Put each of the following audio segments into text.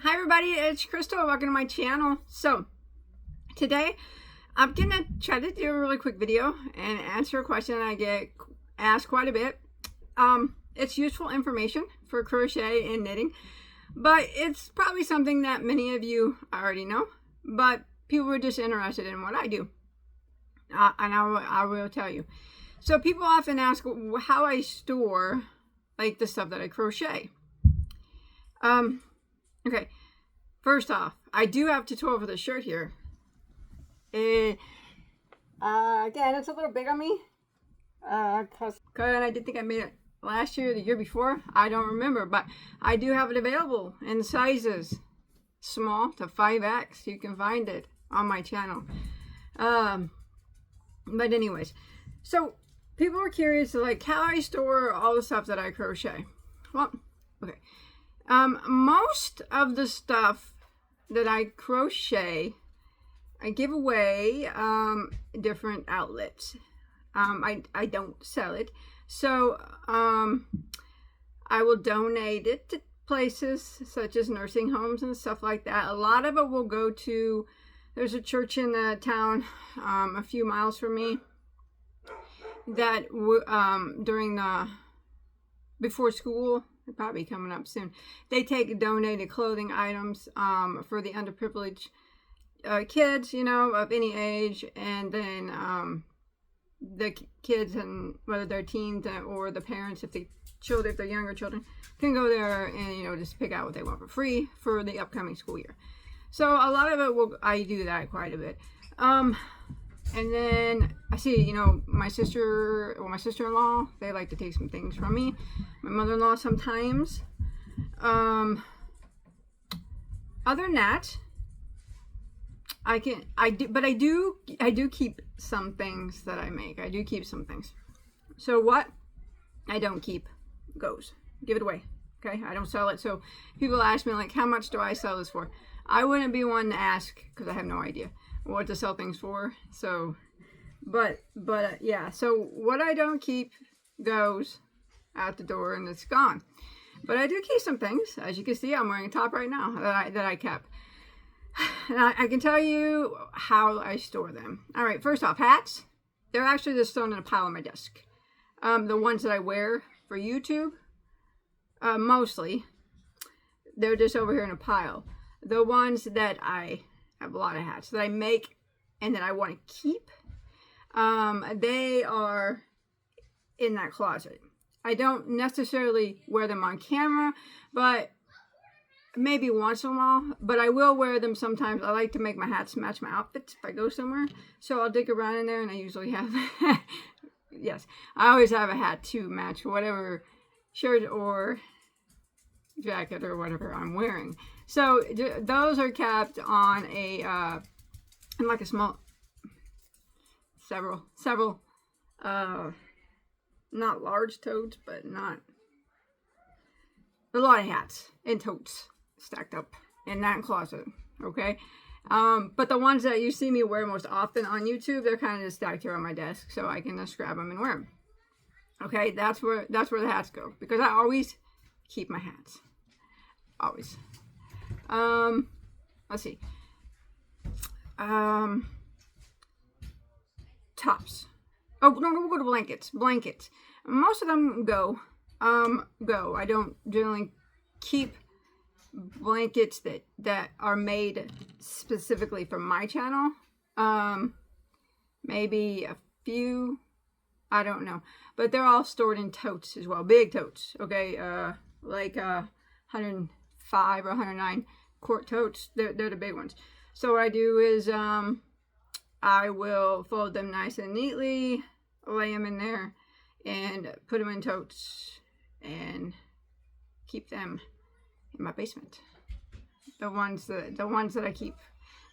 Hi everybody, it's Crystal. Welcome to my channel. So today I'm gonna try to do a really quick video and answer a question I get asked quite a bit. It's useful information for crochet and knitting, but it's probably something that many of you already know, but people are just interested in what I do, and I will tell you. So people often ask how I store like the stuff that I crochet. Okay, first off, I do have a tutorial for the shirt here. Again, it's a little big on me. Cause I did think I made it last year, the year before. I don't remember, but I do have it available in sizes small to 5X. You can find it on my channel. But anyways, so people are curious like how I store all the stuff that I crochet. Well, okay. Most of the stuff that I crochet, I give away different outlets. I don't sell it. So I will donate it to places such as nursing homes and stuff like that. A lot of it will go to, there's a church in the town a few miles from me that during the, before school, probably coming up soon, they take donated clothing items for the underprivileged kids, you know, of any age, and then the kids, and whether they're teens or the parents, if they're younger children, can go there and, you know, just pick out what they want for free for the upcoming school year. So a lot of it I do that quite a bit. And then I see, you know, my sister-in-law, they like to take some things from me. My mother-in-law sometimes. Other than that, I do keep some things that I make. I do keep some things. So what I don't keep goes. Give it away. Okay? I don't sell it. So people ask me like, how much do I sell this for? I wouldn't be one to ask because I have no idea what to sell things for. So yeah, so what I don't keep goes out the door and it's gone. But I do keep some things. As you can see, I'm wearing a top right now that I kept. And I can tell you how I store them. All right, first off, hats. They're actually just thrown in a pile on my desk. The ones that I wear for YouTube, mostly, they're just over here in a pile. The ones that I have a lot of hats that I make and that I want to keep, they are in that closet. I don't necessarily wear them on camera, but maybe once in a while, but I will wear them sometimes. I like to make my hats match my outfits if I go somewhere. So I'll dig around in there and I usually have, yes, I always have a hat to match whatever shirt or jacket or whatever I'm wearing. So those are kept on a, in like a small, several, not large totes, but not, a lot of hats and totes stacked up in that closet, okay? But the ones that you see me wear most often on YouTube, they're kind of just stacked here on my desk, so I can just grab them and wear them. Okay, that's where the hats go, because I always keep my hats. Always. Let's see. Tops. Oh, no, we'll go to blankets. Blankets. Most of them go. I don't generally keep blankets that are made specifically for my channel. Maybe a few, I don't know, but they're all stored in totes as well, big totes. Okay, like 105 or 109 quart totes. They're the big ones. So what I do is I will fold them nice and neatly, lay them in there, and put them in totes and keep them in my basement. The ones that I keep,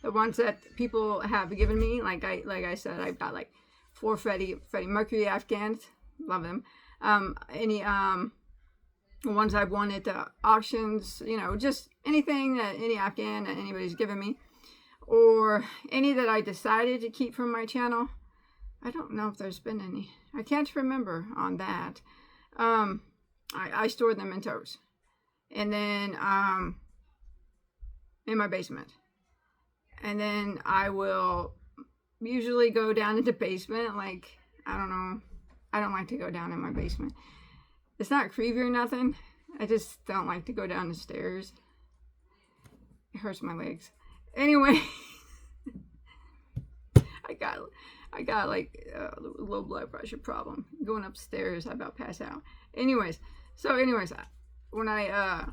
the ones that people have given me, like I said, I've got like 4 Freddie Mercury Afghans, love them. Any ones I've won at the auctions, you know, just anything that any Afghan that anybody's given me, or any that I decided to keep from my channel. I don't know if there's been any. I can't remember on that. I stored them in totes. And then in my basement. And then I will usually go down into the basement. Like, I don't know. I don't like to go down in my basement. It's not creepy or nothing. I just don't like to go down the stairs. It hurts my legs. Anyway, I got like a low blood pressure problem. Going upstairs, I about pass out. Anyways, when I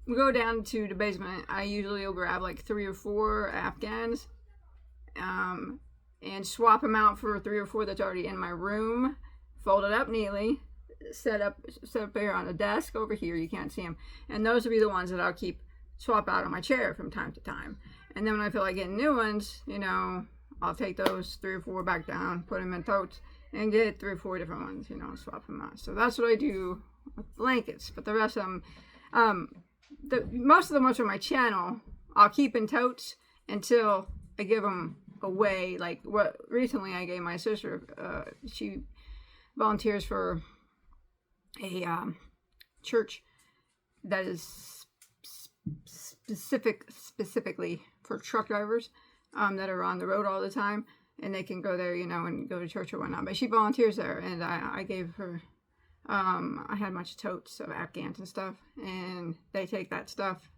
go down to the basement, I usually will grab like 3 or 4 Afghans, and swap them out for 3 or 4 that's already in my room, fold it up neatly, set up there on a desk over here. You can't see them, and those will be the ones that I'll swap out on my chair from time to time. And then when I feel like getting new ones, you know, I'll take those 3 or 4 back down, put them in totes, and get 3 or 4 different ones, you know, and swap them out. So that's what I do with blankets. But the rest of them, most of the ones from my channel, I'll keep in totes until I give them away. Like what recently I gave my sister, she volunteers for a church that is specifically for truck drivers that are on the road all the time, and they can go there, you know, and go to church or whatnot. But she volunteers there, and I gave her, I had a bunch of totes of Afghans and stuff, and they take that stuff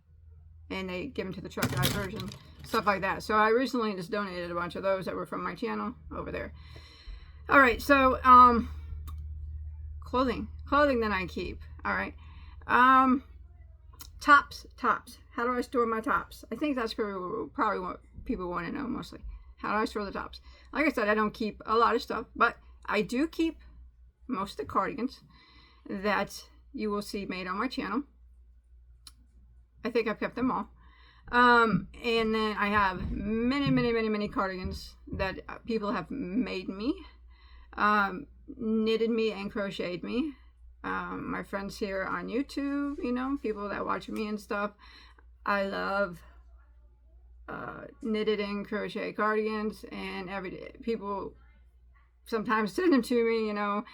and they give them to the truck drivers and stuff like that. So I recently just donated a bunch of those that were from my channel over there. All right, so clothing that I keep. All right, tops. How do I store my tops? I think that's probably what people want to know mostly. How do I store the tops? Like I said, I don't keep a lot of stuff, but I do keep most of the cardigans that you will see made on my channel. I think I've kept them all. And then I have many cardigans that people have made me, knitted me and crocheted me. My friends here on YouTube, you know, people that watch me and stuff. I love knitted and crochet cardigans, and people sometimes send them to me, you know.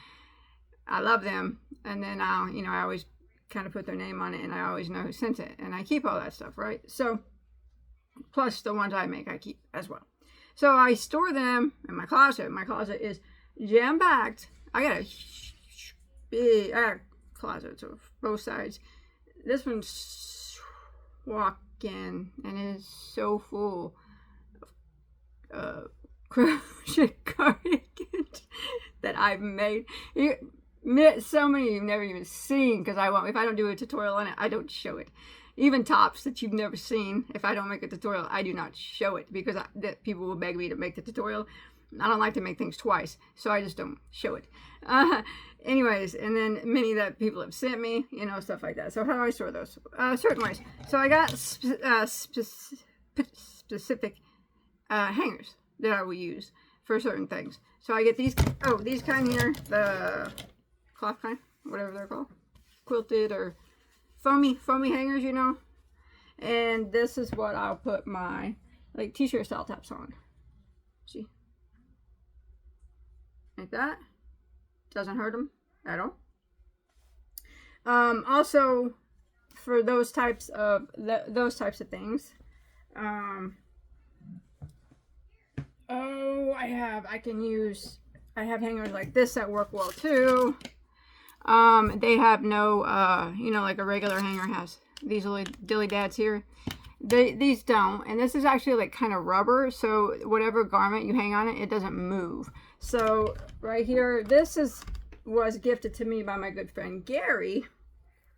I love them, and then I always kind of put their name on it, and I always know who sent it, and I keep all that stuff, right? So plus the ones I make, I keep as well. So I store them in my closet. My closet is jam-packed. I got closets of both sides. This one's walk-in, and it is so full of crochet cardigans that I've made. So many you've never even seen, because if I don't do a tutorial on it, I don't show it. Even tops that you've never seen, if I don't make a tutorial, I do not show it, because people will beg me to make the tutorial. I don't like to make things twice, so I just don't show it. Anyways, and then many that people have sent me, you know, stuff like that. So how do I store those? Certain ways. So I got specific hangers that I will use for certain things. So I get these kind here, the cloth kind, whatever they're called, quilted or foamy hangers, you know. And this is what I'll put my like t-shirt style tops on. See, like that. Doesn't hurt them at all. Also, for those types of things, I have hangers like this that work well too. They have no, you know, like a regular hanger has. These little dilly-dads here. These don't. And this is actually like kind of rubber, so whatever garment you hang on it, it doesn't move. So right here, this was gifted to me by my good friend Gary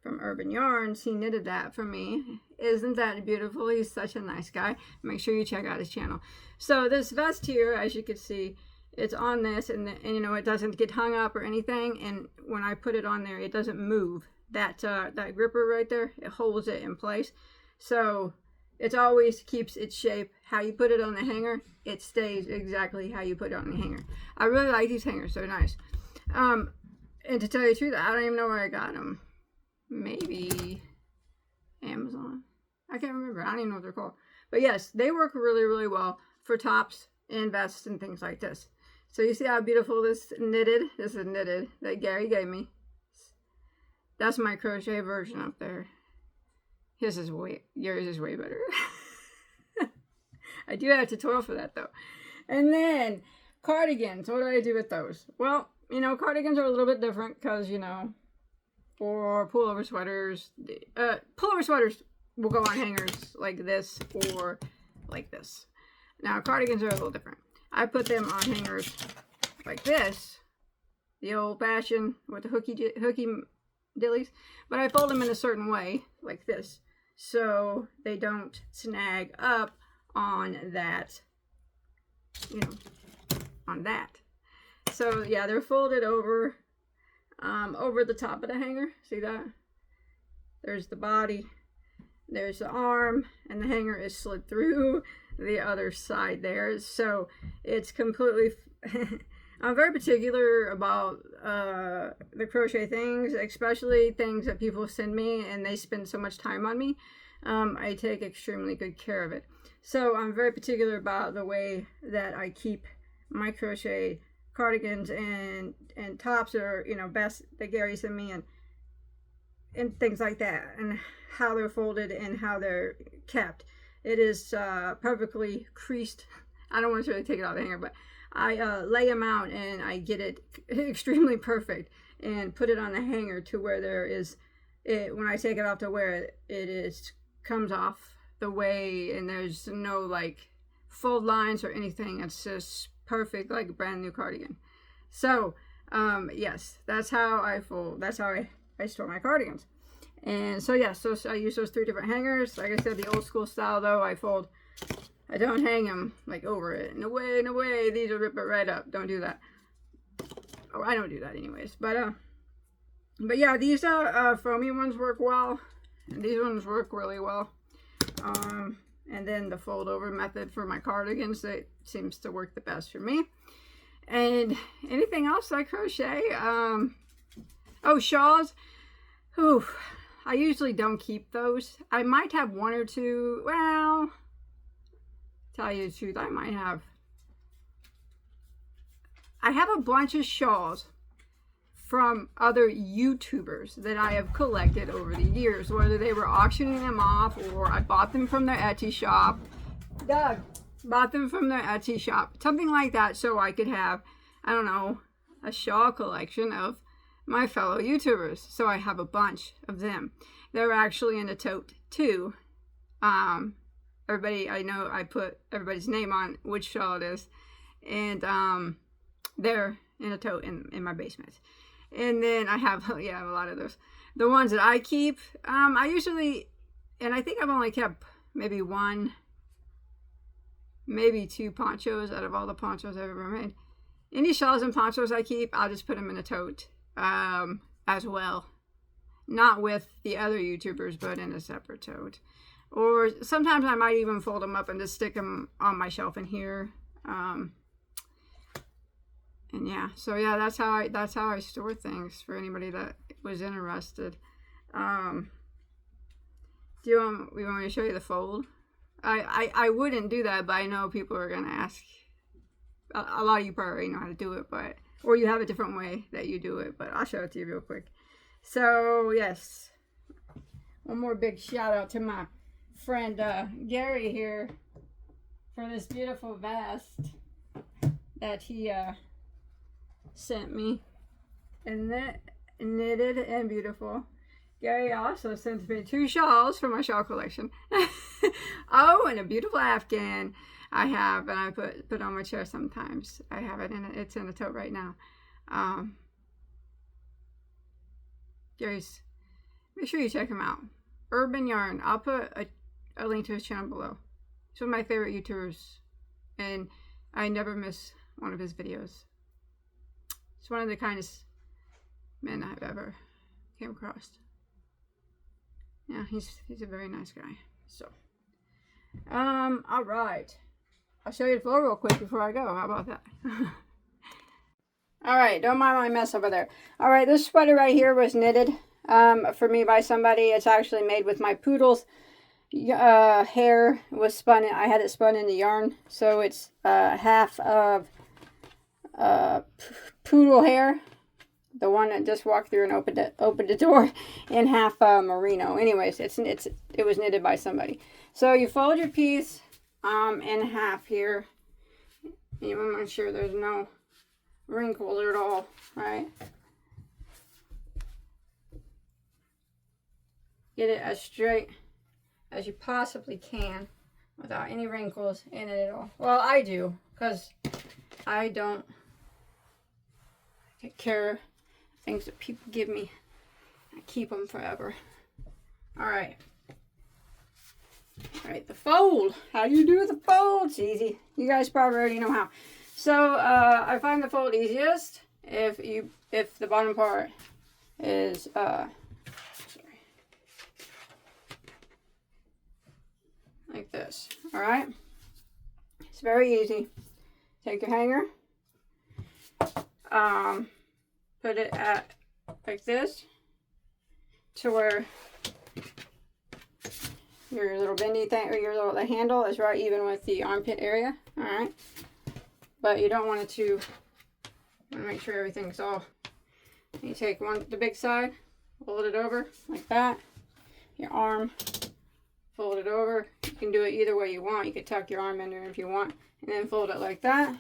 from Urban Yarns. He knitted that for me. Isn't that beautiful? He's such a nice guy. Make sure you check out his channel. So this vest here, as you can see, it's on this, and you know, it doesn't get hung up or anything. And when I put it on there, it doesn't move. That gripper right there, it holds it in place. So it always keeps its shape. How you put it on the hanger, it stays exactly how you put it on the hanger. I really like these hangers. They're nice. And to tell you the truth, I don't even know where I got them. Maybe Amazon. I can't remember. I don't even know what they're called. But yes, they work really well for tops and vests and things like this. So you see how beautiful this is knitted that Gary gave me. That's my crochet version up there. yours is way better. I do have a tutorial for that though. And then cardigans, what do I do with those? Well, you know, cardigans are a little bit different because, you know, for pullover sweaters will go on hangers like this or like this. Now, cardigans are a little different. I put them on hangers like this, the old fashioned with the hooky dillies, but I fold them in a certain way, like this, so they don't snag up on that, you know, on that. So yeah, they're folded over the top of the hanger. See that? There's the body, there's the arm, and the hanger is slid through the other side there. So it's completely I'm very particular about the crochet things, especially things that people send me and they spend so much time on me. I take extremely good care of it. So I'm very particular about the way that I keep my crochet cardigans and tops, or, you know, vests that Gary sent me, and things like that, and how they're folded and how they're kept. It is perfectly creased. I don't want to really take it off the hanger, but I lay them out and I get it extremely perfect and put it on the hanger to where there is, when I take it off to wear it, it is comes off the way, and there's no like fold lines or anything. It's just perfect, like a brand new cardigan. So yes, that's how I fold. That's how I store my cardigans. And so yeah, so I use those 3 different hangers. Like I said, the old school style though, I don't hang them like over it. No way, these will rip it right up. Don't do that. Oh, I don't do that anyways. But yeah, these foamy ones work well, and these ones work really well. And then the fold over method for my cardigans, that seems to work the best for me. And anything else I crochet, oh, shawls. Ooh, I usually don't keep those. I might have 1 or 2. Well, tell you the truth, I have a bunch of shawls from other YouTubers that I have collected over the years, whether they were auctioning them off or I bought them from their Etsy shop. Bought them from their Etsy shop, something like that, so I could have, I don't know, a shawl collection of my fellow YouTubers. So I have a bunch of them. They're actually in a tote too. Everybody, I know I put everybody's name on which shawl it is, and they're in a tote in my basement. And then I have a lot of those. The ones that I keep, I usually, and I think I've only kept maybe 1, maybe 2 ponchos out of all the ponchos I've ever made. Any shawls and ponchos I keep, I'll just put them in a tote as well. Not with the other YouTubers, but in a separate tote. Or sometimes I might even fold them up and just stick them on my shelf in here. And yeah, so yeah, that's how I store things for anybody that was interested. Do you want me to show you the fold? I wouldn't do that, but I know people are gonna ask. A lot of you probably already know how to do it, but or you have a different way that you do it. But I'll show it to you real quick. So yes, one more big shout out to my friend Gary here for this beautiful vest that he sent me, and that knitted and beautiful. Gary also sent me 2 shawls for my shawl collection. Oh, and a beautiful Afghan I have, and I put on my chair sometimes. I have it it's in a tote right now. Gary's, make sure you check him out. Urban Yarn. I'll put a link to his channel below. He's one of my favorite YouTubers, and I never miss one of his videos. He's one of the kindest men I've ever came across. Yeah, he's a very nice guy. So, all right. I'll show you the floor real quick before I go. How about that? All right, don't mind my mess over there. All right, this sweater right here was knitted for me by somebody. It's actually made with my poodle's hair. It was spun. I had it spun in the yarn, so it's half of poodle hair, The one that just walked through and opened the door in half merino. Anyways, it was knitted by somebody. So you fold your piece in half here. You want to make sure there's no wrinkles at all, right? Get it as straight as you possibly can without any wrinkles in it at all. Well, I do, because I don't take care of things that people give me. I keep them forever. Alright. Alright, the fold. How do you do the fold? It's easy. You guys probably already know how. So, I find the fold easiest if the bottom part is, like this. Alright? It's very easy. Take your hanger. Put it at like this to where your little bendy thing, or your little handle is right even with the armpit area. Alright? But you don't want it to, you want to make sure everything's all. You take the big side, fold it over like that. Your arm, fold it over. You can do it either way you want. You could tuck your arm in there if you want, and then fold it like that.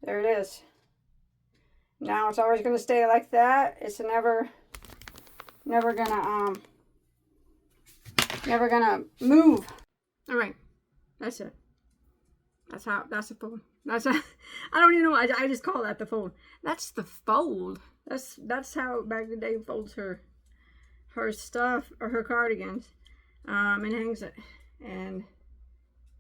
There it is. Now it's always going to stay like that. It's never gonna move. All right, that's it. That's the fold. I don't even know. I just call that the fold. That's the fold. That's how Bagoday folds her stuff, or her cardigans, and hangs it, and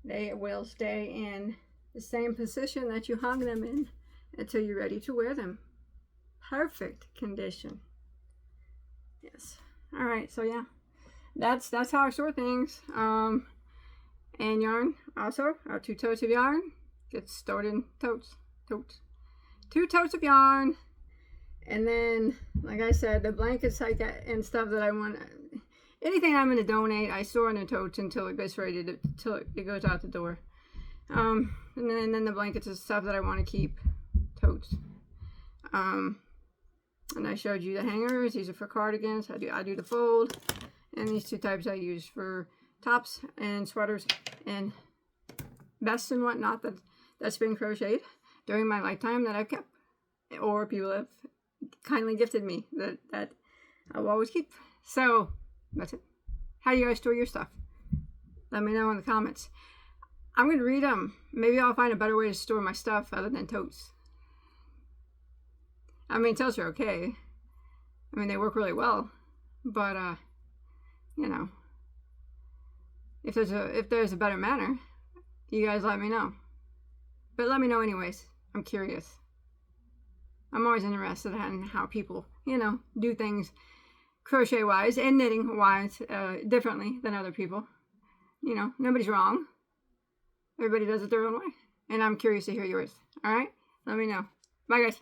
they will stay in the same position that you hung them in until you're ready to wear them. Perfect condition. Yes. All right. So yeah, that's how I store things. And yarn also. Our 2 totes of yarn gets stored in totes. 2 totes of yarn, and then, like I said, the blankets like that and stuff that I want. Anything I'm going to donate, I store in the totes until it gets ready to, till it goes out the door. And then the blankets and stuff that I want to keep, totes. And I showed you the hangers. These are for cardigans. I do the fold. And these 2 types I use for tops and sweaters and vests and whatnot that's been crocheted during my lifetime that I've kept, or people have kindly gifted me that I will always keep. So that's it. How do you guys store your stuff? Let me know in the comments. I'm going to read them. Maybe I'll find a better way to store my stuff other than totes. I mean, totes are okay. I mean, they work really well. But, you know, if there's a better manner, you guys let me know. But let me know anyways. I'm curious. I'm always interested in how people, you know, do things crochet-wise and knitting-wise differently than other people. You know, nobody's wrong. Everybody does it their own way. And I'm curious to hear yours. All right? Let me know. Bye, guys.